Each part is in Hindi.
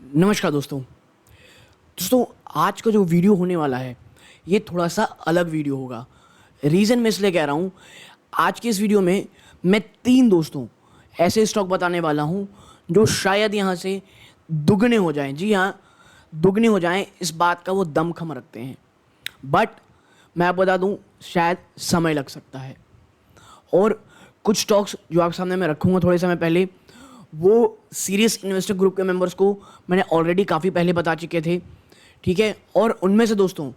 नमस्कार दोस्तों आज का जो वीडियो होने वाला है ये थोड़ा सा अलग वीडियो होगा। रीज़न मैं इसलिए कह रहा हूँ, आज के इस वीडियो में मैं 3 दोस्तों ऐसे स्टॉक बताने वाला हूँ जो शायद यहाँ से दुगने हो जाएं। जी हाँ, दुगने हो जाएं, इस बात का वो दमखम रखते हैं। बट मैं आपको बता दूँ, शायद समय लग सकता है। और कुछ स्टॉक्स जो आपके सामने मैं रखूँगा थोड़े समय पहले, वो सीरियस इन्वेस्टर ग्रुप के मेंबर्स को मैंने ऑलरेडी काफ़ी पहले बता चुके थे, ठीक है। और उनमें से दोस्तों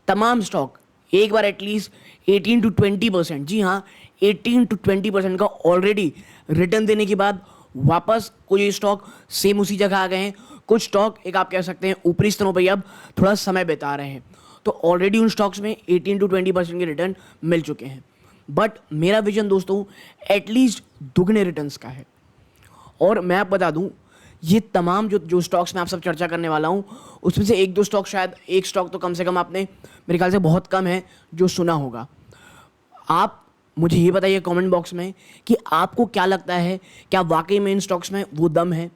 तमाम स्टॉक एक बार एटलीस्ट 18 to 20%, जी हाँ 18 to 20% का ऑलरेडी रिटर्न देने के बाद वापस कोई स्टॉक सेम उसी जगह आ गए हैं। कुछ स्टॉक एक आप कह सकते हैं ऊपरी स्तरों पर ही अब थोड़ा समय बिता रहे हैं। तो ऑलरेडी उन स्टॉक्स में 18 to 20% के रिटर्न मिल चुके हैं। बट मेरा विजन दोस्तों एटलीस्ट दुगने रिटर्न्स का है। और मैं आपको बता दूं, ये तमाम जो स्टॉक्स में आप सब चर्चा करने वाला हूं, उसमें से एक दो स्टॉक, शायद एक स्टॉक तो कम से कम आपने मेरे ख्याल से बहुत कम है जो सुना होगा। आप मुझे ये बताइए कमेंट बॉक्स में कि आपको क्या लगता है, क्या वाकई में इन स्टॉक्स में वो दम है?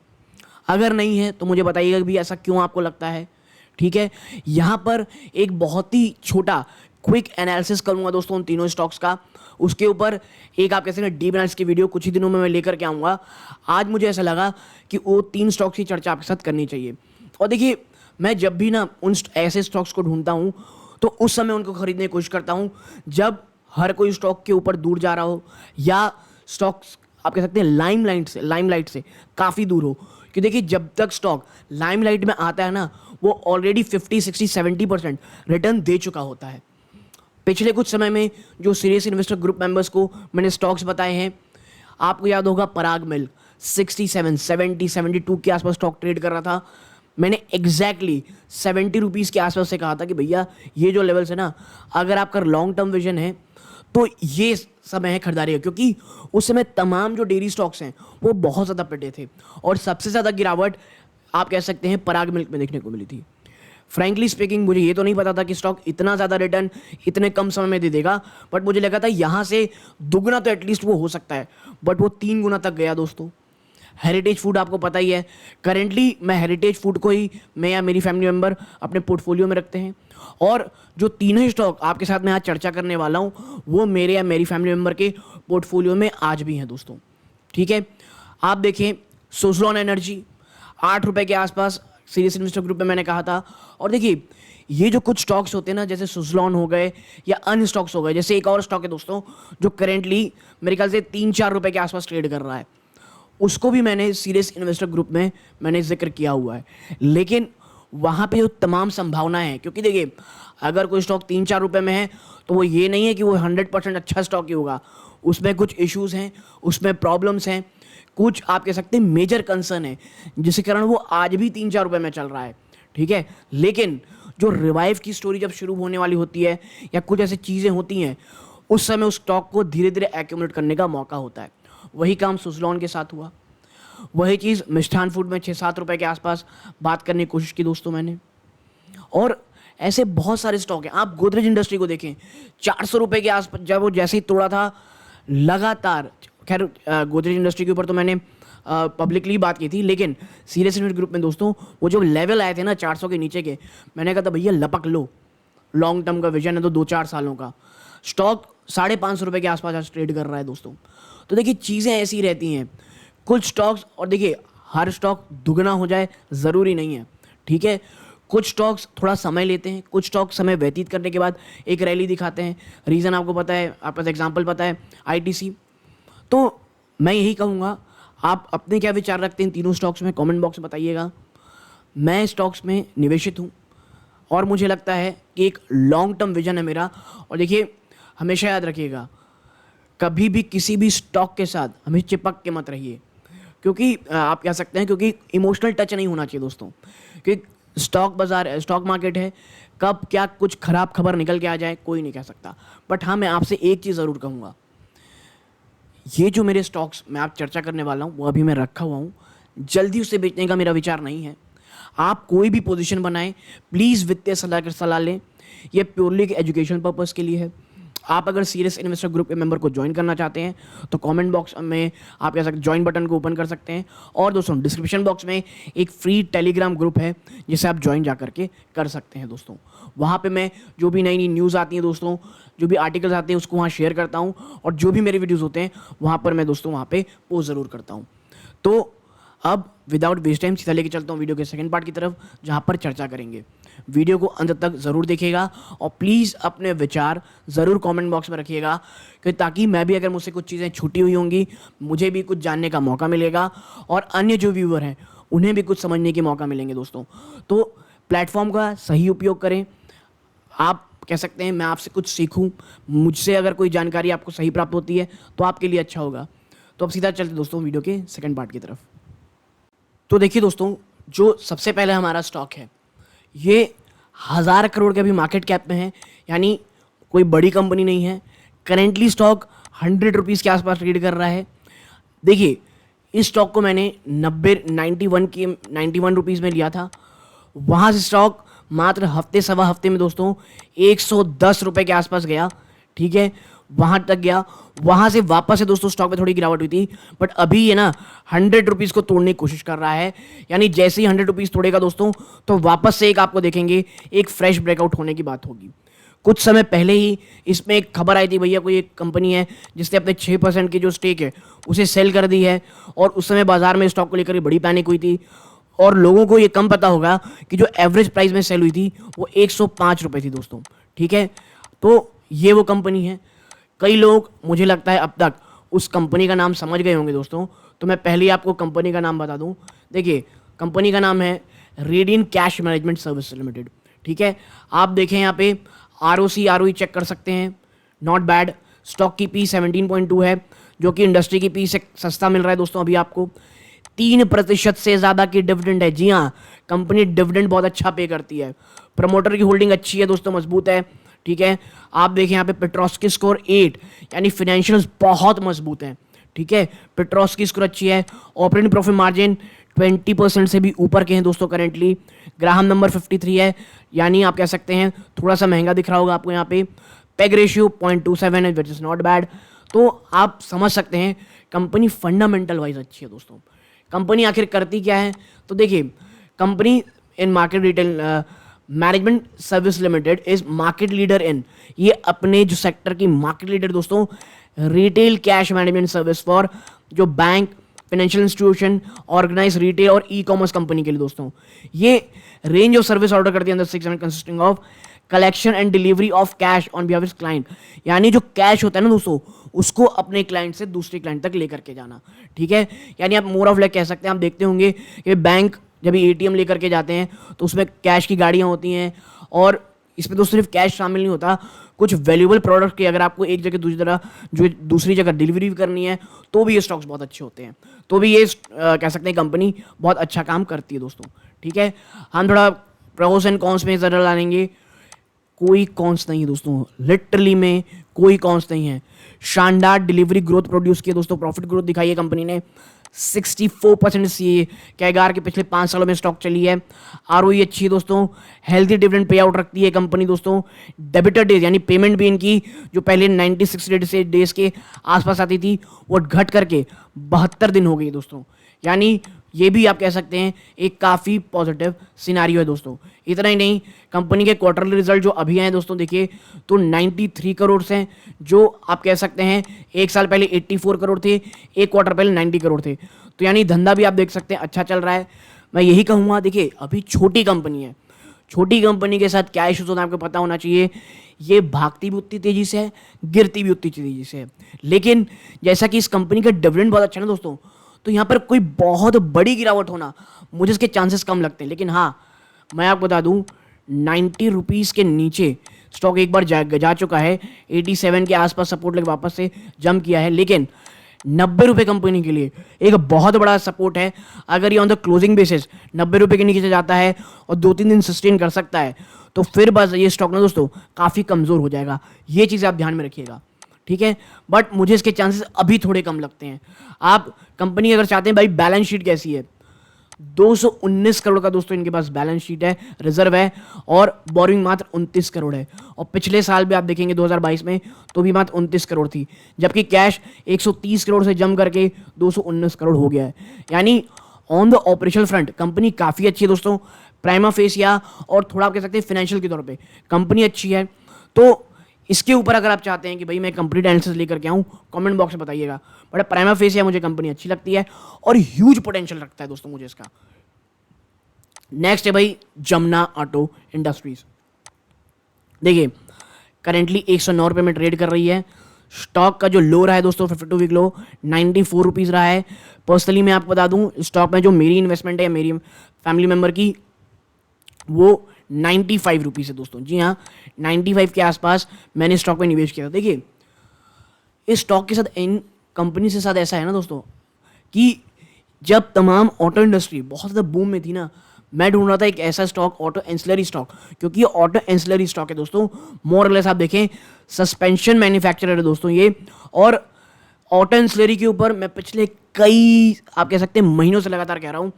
अगर नहीं है तो मुझे बताइएगा कि भी ऐसा क्यों आपको लगता है, ठीक है। यहाँ पर एक बहुत ही छोटा क्विक एनालिसिस करूँगा दोस्तों उन तीनों स्टॉक्स का। उसके ऊपर एक आप कह सकते हैं डीप एनालिसिस की वीडियो कुछ ही दिनों में मैं लेकर के आऊँगा। आज मुझे ऐसा लगा कि वो 3 स्टॉक्स की चर्चा आपके साथ करनी चाहिए। और देखिए, मैं जब भी ना उन ऐसे स्टॉक्स को ढूंढता हूँ तो उस समय उनको खरीदने की कोशिश करता हूँ जब हर कोई स्टॉक के ऊपर दूर जा रहा हो, या स्टॉक्स आप कह सकते हैं लाइमलाइट से काफ़ी दूर हो। कि देखिए, जब तक स्टॉक लाइमलाइट में आता है ना, वो ऑलरेडी 50, 60, 70% रिटर्न दे चुका होता है। पिछले कुछ समय में जो सीरियस इन्वेस्टर ग्रुप मेंबर्स को मैंने स्टॉक्स बताए हैं, आपको याद होगा पराग मिल्क 67, 70, 72 के आसपास स्टॉक ट्रेड कर रहा था। मैंने एग्जैक्टली 70 रुपीज़ के आसपास से कहा था कि भैया ये जो लेवल्स है ना, अगर आपका लॉन्ग टर्म विजन है तो ये समय है खरीदारी का। क्योंकि उस समय तमाम जो डेयरी स्टॉक्स हैं वो बहुत ज़्यादा पिटे थे और सबसे ज़्यादा गिरावट आप कह सकते हैं पराग मिल्क में देखने को मिली थी। फ्रैंकली स्पीकिंग, मुझे ये तो नहीं पता था कि स्टॉक इतना ज़्यादा रिटर्न इतने कम समय में दे देगा, बट मुझे लगा था यहाँ से दुगना तो एटलीस्ट वो हो सकता है। बट वो 3 गुना तक गया दोस्तों। हेरिटेज फूड आपको पता ही है, करेंटली मैं हेरिटेज फूड को ही मैं या मेरी फैमिली मेम्बर अपने पोर्टफोलियो में रखते हैं। और जो तीनों स्टॉक आपके साथ मैं आज चर्चा करने वाला हूँ वो मेरे या मेरी फैमिली मेम्बर के पोर्टफोलियो में आज भी हैं दोस्तों, ठीक है। आप देखें, सुज़लॉन एनर्जी 8 रुपये के आसपास सीरियस इन्वेस्टर ग्रुप में मैंने कहा था। और देखिए, ये जो कुछ स्टॉक्स होते हैं ना, जैसे सुज़लॉन हो गए या अन्य स्टॉक्स हो गए, जैसे एक और स्टॉक है दोस्तों जो करेंटली मेरे ख्याल से 3-4 रुपये के आसपास ट्रेड कर रहा है, उसको भी मैंने सीरियस इन्वेस्टर ग्रुप में मैंने जिक्र किया हुआ है। लेकिन वहाँ पे जो तमाम संभावनाएं हैं, क्योंकि देखिए अगर कोई स्टॉक 3-4 रुपये में है तो वो ये नहीं है कि वो 100% अच्छा स्टॉक ही होगा। उसमें कुछ इश्यूज़ हैं, उसमें प्रॉब्लम्स हैं, कुछ आप कह सकते हैं मेजर कंसर्न है, जिसके कारण वो आज भी 3-4 रुपये में चल रहा है, ठीक है। लेकिन जो रिवाइव की स्टोरी जब शुरू होने वाली होती है या कुछ ऐसी चीज़ें होती हैं, उस समय उस स्टॉक को धीरे धीरे एक्यूमुलेट करने का मौका होता है। वही काम सुज़लॉन के साथ हुआ। वही चीज़ मिष्ठान फूड में 6-7 रुपये के आसपास बात करने की कोशिश की दोस्तों मैंने। और ऐसे बहुत सारे स्टॉक हैं। आप गोदरेज इंडस्ट्री को देखें, 400 रुपये के आसपास जब वो जैसे ही तोड़ा था, लगातार, खैर गोदरेज इंडस्ट्री के ऊपर तो मैंने पब्लिकली बात की थी, लेकिन सीरियस इन्वेस्टर ग्रुप में दोस्तों वो जो लेवल आए थे ना 400 के नीचे के, मैंने कहा था भैया लपक लो, लॉन्ग टर्म का विजन है तो 2-4 सालों का। स्टॉक 550 रुपये के आसपास आज ट्रेड कर रहा है दोस्तों। तो देखिए, चीज़ें ऐसी रहती हैं कुछ स्टॉक्स। और देखिए, हर स्टॉक दुगना हो जाए ज़रूरी नहीं है, ठीक है। कुछ स्टॉक्स थोड़ा समय लेते हैं, कुछ स्टॉक समय व्यतीत करने के बाद एक रैली दिखाते हैं। रीज़न आपको पता है, आपके पास एग्जाम्पल पता है, ITC। तो मैं यही कहूँगा, आप अपने क्या विचार रखते हैं इन तीनों स्टॉक्स में, कमेंट बॉक्स में बताइएगा। मैं स्टॉक्स में निवेशित हूँ और मुझे लगता है कि एक लॉन्ग टर्म विजन है मेरा। और देखिए, हमेशा याद रखिएगा, कभी भी किसी भी स्टॉक के साथ हमें चिपक के मत रहिए, क्योंकि आप कह सकते हैं क्योंकि इमोशनल टच नहीं होना चाहिए दोस्तों। क्योंकि स्टॉक बाजार, स्टॉक मार्केट है, कब क्या कुछ खराब खबर निकल के आ जाए कोई नहीं कह सकता। बट हाँ, मैं आपसे एक चीज़ ज़रूर कहूँगा, ये जो मेरे स्टॉक्स मैं आप चर्चा करने वाला हूँ वो अभी मैं रखा हुआ हूँ, जल्दी उसे बेचने का मेरा विचार नहीं है। आप कोई भी पोजीशन बनाएं, प्लीज़ वित्तीय सलाह लें। ये प्योरली एजुकेशन पर्पज़ के लिए है। आप अगर सीरियस इन्वेस्टर ग्रुप के मेंबर को ज्वाइन करना चाहते हैं तो कमेंट बॉक्स में आप कह सकते ज्वाइन बटन को ओपन कर सकते हैं। और दोस्तों डिस्क्रिप्शन बॉक्स में एक फ्री टेलीग्राम ग्रुप है जिसे आप ज्वाइन जा करके कर सकते हैं दोस्तों। वहाँ पे मैं जो भी नई नई न्यूज़ आती हैं दोस्तों, जो भी आर्टिकल्स आते हैं उसको वहाँ शेयर करता हूँ, और जो भी मेरे वीडियोज़ होते हैं वहाँ पर मैं दोस्तों वहाँ पर पोस्ट ज़रूर करता हूँ। तो अब विदाउट वेस्ट टाइम सीधा लेके चलता हूँ वीडियो के सेकंड पार्ट की तरफ, जहाँ पर चर्चा करेंगे। वीडियो को अंत तक ज़रूर देखिएगा और प्लीज़ अपने विचार ज़रूर कमेंट बॉक्स में रखिएगा, कि ताकि मैं भी, अगर मुझसे कुछ चीज़ें छूटी हुई होंगी, मुझे भी कुछ जानने का मौका मिलेगा और अन्य जो व्यूअर हैं उन्हें भी कुछ समझने के मौका मिलेंगे दोस्तों। तो प्लेटफॉर्म का सही उपयोग करें। आप कह सकते हैं मैं आपसे कुछ सीखूं, मुझसे अगर कोई जानकारी आपको सही प्राप्त होती है तो आपके लिए अच्छा होगा। तो अब सीधा चलते दोस्तों वीडियो के सेकंड पार्ट की तरफ। तो देखिए दोस्तों, जो सबसे पहले हमारा स्टॉक है ये 1000 करोड़ के अभी मार्केट कैप में है, यानी कोई बड़ी कंपनी नहीं है। करेंटली स्टॉक 100 रुपीज़ के आसपास ट्रेड कर रहा है। देखिए, इस स्टॉक को मैंने 91 रुपीज़ में लिया था। वहाँ से स्टॉक मात्र हफ्ते सवा हफ्ते में दोस्तों 110 रुपये के आसपास गया, ठीक है, वहाँ तक गया। वहाँ से वापस से दोस्तों स्टॉक में थोड़ी गिरावट हुई थी, बट अभी ये ना 100 रुपीज़ को तोड़ने की कोशिश कर रहा है। यानी जैसे ही 100 रुपीज़ तोड़ेगा दोस्तों तो वापस से एक आपको देखेंगे एक फ्रेश ब्रेकआउट होने की बात होगी। कुछ समय पहले ही इसमें एक खबर आई थी, भैया कोई एक कंपनी है जिसने अपने 6% की जो स्टेक है उसे सेल कर दी है, और उस समय बाजार में स्टॉक को लेकर बड़ी पैनिक हुई थी। और लोगों को ये कम पता होगा कि जो एवरेज प्राइस में सेल हुई थी वो 105 रुपये थी दोस्तों, ठीक है। तो ये वो कंपनी है। कई लोग, मुझे लगता है अब तक उस कंपनी का नाम समझ गए होंगे दोस्तों, तो मैं पहले आपको कंपनी का नाम बता दूं। देखिए, कंपनी का नाम है radian cash management service limited, ठीक है। आप देखें यहाँ पे ROC ROE चेक कर सकते हैं, नॉट बैड। स्टॉक की P 17.2 है, जो कि इंडस्ट्री की P से सस्ता मिल रहा है दोस्तों अभी आपको। 3% से ज़्यादा की डिविडेंड है। जी हाँ, कंपनी डिविडेंड बहुत अच्छा पे करती है। प्रमोटर की होल्डिंग अच्छी है दोस्तों, मजबूत है, ठीक है। आप देखें यहाँ पे पेट्रोस्की स्कोर 8, यानी फाइनेंशियल्स बहुत मजबूत हैं, ठीक है। पेट्रोस्की स्कोर अच्छी है। ऑपरेटिंग प्रॉफिट मार्जिन 20% से भी ऊपर के हैं दोस्तों करेंटली। ग्राहम नंबर 53 है, यानी आप कह सकते हैं थोड़ा सा महंगा दिख रहा होगा आपको यहाँ पे। पेग रेशियो 0.27 है, विच इज़ नॉट बैड। तो आप समझ सकते हैं कंपनी फंडामेंटल वाइज अच्छी है दोस्तों। कंपनी आखिर करती क्या है, तो देखिए, company in market retail management service limited is market leader in, ये अपने जो सेक्टर की मार्केट लीडर दोस्तों, retail cash management service for जो bank, financial institution, organize retail और ई कॉमर्स कंपनी के लिए दोस्तों। ये रेंज ऑफ सर्विस ऑर्डर करती है अंदर 6 consisting of collection and delivery of cash on behalf of client, यानी जो कैश होता है ना दोस्तों उसको अपने क्लाइंट से दूसरे क्लाइंट तक लेकर के जाना, ठीक है। यानी आप मोर ऑफ लाइक कह सकते हैं। आप देखते होंगे कि बैंक जब ATM लेकर के जाते हैं तो उसमें कैश की गाड़ियाँ होती हैं, और इसमें तो सिर्फ कैश शामिल नहीं होता, कुछ वैल्यूएबल प्रोडक्ट की अगर आपको एक जगह दूसरी जगह डिलीवरी करनी है तो भी ये स्टॉक्स बहुत अच्छे होते हैं। तो भी ये कह सकते हैं कंपनी बहुत अच्छा काम करती है दोस्तों, ठीक है। हम थोड़ा प्रोस एंड कॉन्स में ज़रा डालेंगे। कोई कॉन्स नहीं है दोस्तों, लिटरली में कोई कॉन्स नहीं है। शानदार डिलीवरी ग्रोथ प्रोड्यूस किया दोस्तों, प्रॉफिट ग्रोथ दिखाई है कंपनी ने। 64% सी कैगार के पिछले 5 सालों में स्टॉक चली है। ROE अच्छी है दोस्तों। हेल्थी डिविडेंड पे आउट रखती है कंपनी दोस्तों। डेबिटर डेज यानी पेमेंट भी इनकी जो पहले 96 डेज के आसपास आती थी वो घट करके 72 दिन हो गई दोस्तों। यानी ये भी आप कह सकते हैं एक काफ़ी पॉजिटिव सिनारियो है दोस्तों। इतना ही नहीं, कंपनी के क्वार्टरली रिजल्ट जो अभी आए दोस्तों देखिए तो 93 करोड़ हैं, जो आप कह सकते हैं एक साल पहले 84 करोड़ थे, एक क्वार्टर पहले 90 करोड़ थे। तो यानी धंधा भी आप देख सकते हैं अच्छा चल रहा है। मैं यही कहूँगा, देखिए अभी छोटी कंपनी है, छोटी कंपनी के साथ क्या इशूज़ होता है आपको पता होना चाहिए। ये भागती भी उतनी तेज़ी से है, गिरती भी उतनी तेज़ी से है। लेकिन जैसा कि इस कंपनी का डिविडेंड बहुत अच्छा है ना दोस्तों, तो यहाँ पर कोई बहुत बड़ी गिरावट होना मुझे इसके चांसेस कम लगते हैं। लेकिन हाँ, मैं आपको बता दूँ 90 रुपीज़ के नीचे स्टॉक एक बार जा चुका है। 87 के आसपास सपोर्ट लेके वापस से जंप किया है, लेकिन 90 रुपये कंपनी के लिए एक बहुत बड़ा सपोर्ट है। अगर ये ऑन द क्लोजिंग बेसिस 90 रुपये के नीचे जाता है और 2-3 दिन सस्टेन कर सकता है तो फिर बस ये स्टॉक ना दोस्तों काफ़ी कमज़ोर हो जाएगा। ये चीज़ें आप ध्यान में रखिएगा, ठीक है। बट मुझे इसके चांसेस अभी थोड़े कम लगते हैं। आप कंपनी अगर चाहते हैं भाई बैलेंस शीट कैसी है, 219 करोड़ का दोस्तों इनके पास बैलेंस शीट है, रिजर्व है, और बोरिंग मात्र 29 करोड़ है। और पिछले साल भी आप देखेंगे 2022 में तो भी मात्र 29 करोड़ थी, जबकि कैश 130 करोड़ से जम करके 219 करोड़ हो गया है। यानी on the operational front company काफ़ी अच्छी है दोस्तों, प्राइमा फेसिया और थोड़ा आप कह सकते हैं फाइनेंशियल के तौर पे कंपनी अच्छी है। तो इसके ऊपर अगर आप चाहते हैं कि भाई मैं कंप्लीट एनालिसिस लेकर के आऊँ, कमेंट बॉक्स में बताइएगा। बट प्राइमा फेसिया मुझे कंपनी अच्छी लगती है और ह्यूज पोटेंशियल रखता है दोस्तों मुझे इसका। नेक्स्ट है भाई जमुना ऑटो इंडस्ट्रीज। देखिए करेंटली 109 रुपये में ट्रेड कर रही है। स्टॉक का जो लो रहा है दोस्तों 52 वीक लो 94 रुपीज़ रहा है। पर्सनली मैं आपको बता दूं स्टॉक में जो मेरी इन्वेस्टमेंट है मेरी फैमिली मेम्बर की वो 95 रुपीज़ है दोस्तों। जी हाँ 95 के आसपास मैंने स्टॉक में निवेश किया था। देखिए इस स्टॉक के साथ इन कंपनी के साथ ऐसा है ना दोस्तों कि जब तमाम ऑटो इंडस्ट्री बहुत ज़्यादा बूम में थी ना, मैं ढूंढ रहा था एक ऐसा स्टॉक ऑटो एंसिलरी स्टॉक, क्योंकि ये ऑटो एंसिलरी स्टॉक है दोस्तों। मोर और लेस आप देखें सस्पेंशन मैन्युफैक्चरर है दोस्तों ये, और ऑटो एंसिलरी के ऊपर मैं पिछले कई आप कह सकते हैं महीनों से लगातार कह रहा हूँ,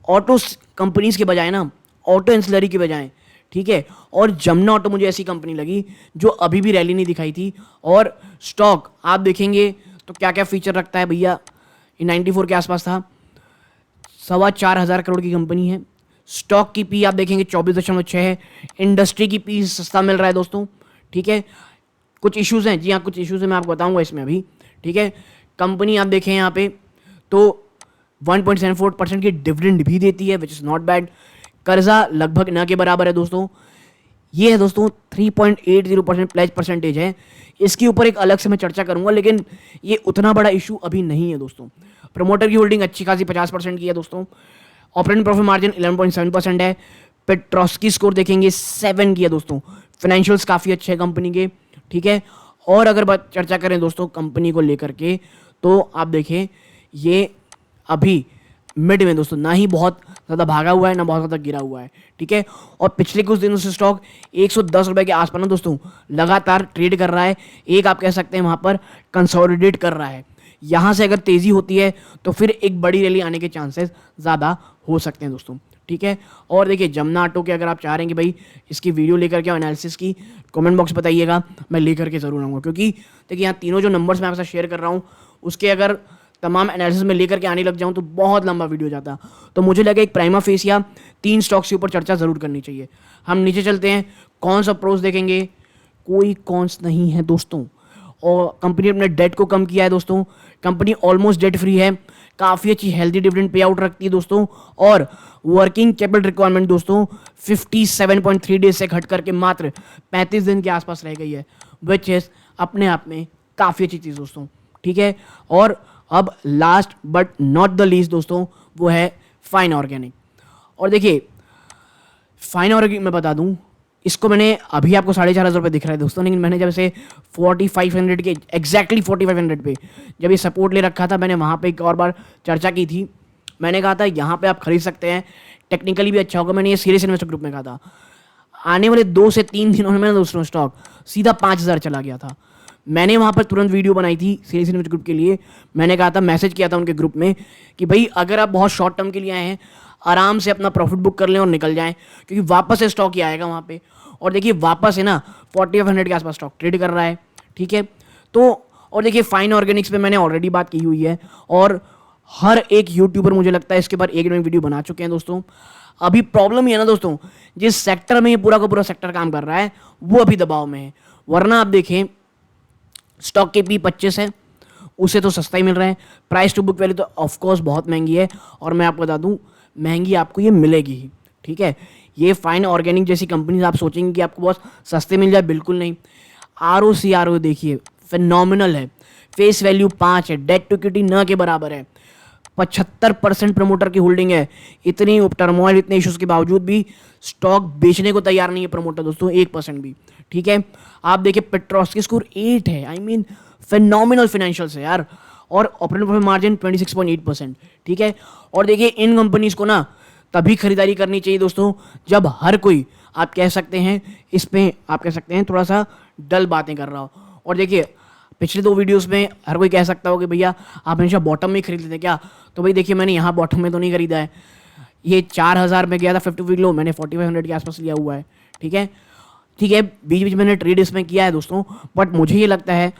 ऑटो कंपनीज के बजाय ना ऑटो एंसिलरी के बजाय, ठीक है। और जमुना ऑटो मुझे ऐसी कंपनी लगी जो अभी भी रैली नहीं दिखाई थी। और स्टॉक आप देखेंगे तो क्या क्या फीचर रखता है भैया, ये 94 के आसपास था, 4,2500 करोड़ की कंपनी है। स्टॉक की पी आप देखेंगे 24.6 है। इंडस्ट्री की पी सस्ता मिल रहा है दोस्तों, ठीक है। कुछ इश्यूज हैं, जी हाँ कुछ इश्यूज हैं, मैं आपको बताऊंगा इसमें अभी, ठीक है। कंपनी आप देखें यहाँ पे तो 1.74% की डिविडेंड भी देती है, विच इज़ नॉट बैड। कर्जा लगभग न के बराबर है दोस्तों। ये है दोस्तों 3.80% प्लेज परसेंटेज है। इसके ऊपर एक अलग से मैं चर्चा करूंगा, लेकिन ये उतना बड़ा इशू अभी नहीं है दोस्तों। प्रमोटर की होल्डिंग अच्छी खासी 50% की है दोस्तों। ऑपरेटिंग प्रॉफिट मार्जिन 11.7% है। पेट्रोस्की स्कोर देखेंगे 7 की है दोस्तों। फाइनेंशियल्स काफ़ी अच्छे हैं कंपनी के, ठीक है। और अगर बात चर्चा करें दोस्तों कंपनी को लेकर के, तो आप देखें ये अभी मिड में दोस्तों, ना ही बहुत ज़्यादा भागा हुआ है ना बहुत ज़्यादा गिरा हुआ है, ठीक है। और पिछले कुछ दिनों से स्टॉक 110 रुपये के आसपास ना दोस्तों लगातार ट्रेड कर रहा है। एक आप कह सकते हैं वहाँ पर कंसोलिडेट कर रहा है। यहाँ से अगर तेज़ी होती है तो फिर एक बड़ी रैली आने के चांसेस ज़्यादा हो सकते हैं दोस्तों, ठीक है। और देखिए जमुना ऑटो के अगर आप चाह रहे हैं कि भाई इसकी वीडियो लेकर के एनालिसिस की, कमेंट बॉक्स बताइएगा, मैं लेकर के ज़रूर आऊँगा। क्योंकि देखिए यहाँ तीनों जो नंबर्स मैं आपके साथ शेयर कर रहा हूँ उसके अगर तमाम एनालिसिस में लेकर के आने लग जाऊँ तो बहुत लंबा वीडियो जाता। तो मुझे लगा एक प्राइमा फेसिया 3 स्टॉक्स के ऊपर चर्चा ज़रूर करनी चाहिए। हम नीचे चलते हैं, कौन सा प्रोस देखेंगे, कोई कॉन्स नहीं है दोस्तों। और कंपनी ने अपने डेट को कम किया है दोस्तों। कंपनी ऑलमोस्ट डेट फ्री है, काफ़ी अच्छी हेल्दी डिविडेंड पे आउट रखती है दोस्तों। और वर्किंग कैपिटल रिक्वायरमेंट दोस्तों 57.3 डेज से घट करके मात्र 35 दिन के आसपास रह गई है, विच इज़ अपने आप में काफ़ी अच्छी चीज़ दोस्तों, ठीक है। और अब last but not the least दोस्तों वो है फाइन ऑर्गेनिक। और देखिए फाइन ऑर्गेनिक मैं बता दूं, इसको मैंने अभी आपको 4,500 रुपये दिख रहा है दोस्तों, लेकिन मैंने जब इसे 4500 के एग्जैक्टली 4500 पे जब ये सपोर्ट ले रखा था, मैंने वहाँ पे एक और बार चर्चा की थी। मैंने कहा था यहाँ पे आप खरीद सकते हैं, टेक्निकली भी अच्छा होगा। मैंने ये सीरियस इन्वेस्टर ग्रुप में कहा था। आने वाले 2 से 3 दिनों में मेरा दोस्तों स्टॉक सीधा 5,000 चला गया था। मैंने वहाँ पर तुरंत वीडियो बनाई थी सीरियस इन्वेस्टर ग्रुप के लिए। मैंने कहा था, मैसेज किया था उनके ग्रुप में कि भाई अगर आप बहुत शॉर्ट टर्म के लिए आए हैं आराम से अपना प्रॉफिट बुक कर लें और निकल जाएं, क्योंकि वापस से स्टॉक ही आएगा वहाँ पे। और देखिए वापस है ना 4500 के आसपास स्टॉक ट्रेड कर रहा है, ठीक है। तो और देखिए फाइन ऑर्गेनिक्स पे मैंने ऑलरेडी बात की हुई है और हर एक यूट्यूबर मुझे लगता है इसके ऊपर एक वीडियो बना चुके हैं दोस्तों। अभी प्रॉब्लम ये है ना दोस्तों, जिस सेक्टर में ये पूरा का पूरा सेक्टर काम कर रहा है वो अभी दबाव में है। वरना आप देखें स्टॉक के पी 25 है, उसे तो सस्ता ही मिल रहा है। प्राइस टू बुक वैल्यू तो ऑफकोर्स बहुत महंगी है, और मैं आपको बता दूं महंगी आपको ये मिलेगी ही, ठीक है। ये फाइन ऑर्गेनिक जैसी कंपनी आप सोचेंगे कि आपको बहुत सस्ते मिल जाए, बिल्कुल नहीं। ROCRO देखिए फिनोमिनल है, फेस वैल्यू 5 है, डेट टू इक्विटी न के बराबर है, 75% प्रमोटर की होल्डिंग है। इतनी टर्मोइल इतने इश्यूज के बावजूद भी स्टॉक बेचने को तैयार नहीं है प्रमोटर दोस्तों 1% भी, ठीक है। आप देखिए पेट्रोस्की स्कोर 8 है, आई मीन फिनोमिनल फाइनेंशियल्स है यार। और ऑपरेटिंग प्रॉफिट मार्जिन 26.8%, ठीक है। और देखिए इन कंपनीज को ना तभी खरीदारी करनी चाहिए दोस्तों जब हर कोई आप कह सकते हैं इस पे आप कह सकते हैं थोड़ा सा डल बातें कर रहा हो। और देखिए पिछले 2 वीडियोस में हर कोई कह सकता हो कि भैया आप हमेशा बॉटम में खरीद लेते हैं क्या, तो भाई देखिए मैंने यहाँ बॉटम में तो नहीं खरीदा है। ये 4000 में गया था 50 वीक लो, मैंने 4500 के आसपास लिया हुआ है। ठीक है, बीच बीच में मैंने ट्रेड इसमें किया है दोस्तों, बट मुझे ये लगता है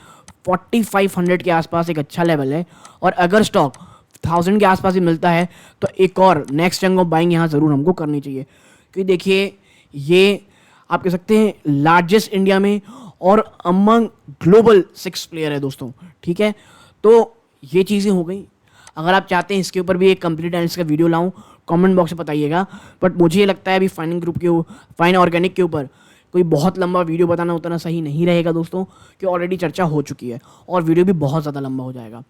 4500 के आसपास एक अच्छा लेवल है। और अगर स्टॉक 1000 के आसपास ही मिलता है तो एक और नेक्स्ट चंक ऑफ बाइंग यहाँ ज़रूर हमको करनी चाहिए, क्योंकि देखिए ये आप कह सकते हैं लार्जेस्ट इंडिया में और अमंग ग्लोबल 6 प्लेयर है दोस्तों। ठीक है, तो ये चीज़ें हो गई। अगर आप चाहते हैं इसके ऊपर भी एक कंप्लीट एनालिसिस का वीडियो लाऊं, कमेंट बॉक्स में बताइएगा। बट मुझे ये लगता है अभी फाइन ऑर्गेनिक के ऊपर कोई बहुत लंबा वीडियो बताना उतना सही नहीं रहेगा दोस्तों, कि ऑलरेडी चर्चा हो चुकी है और वीडियो भी बहुत ज़्यादा लंबा हो जाएगा।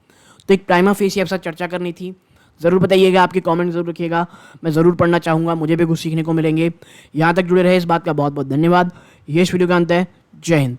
तो एक प्राइमा फेस आपके साथ चर्चा करनी थी। ज़रूर बताइएगा, आपके कमेंट ज़रूर रखिएगा, मैं ज़रूर पढ़ना चाहूँगा, मुझे भी कुछ सीखने को मिलेंगे। यहाँ तक जुड़े रहे इस बात का बहुत बहुत धन्यवाद। ये इस वीडियो का अंत है। जय हिंद।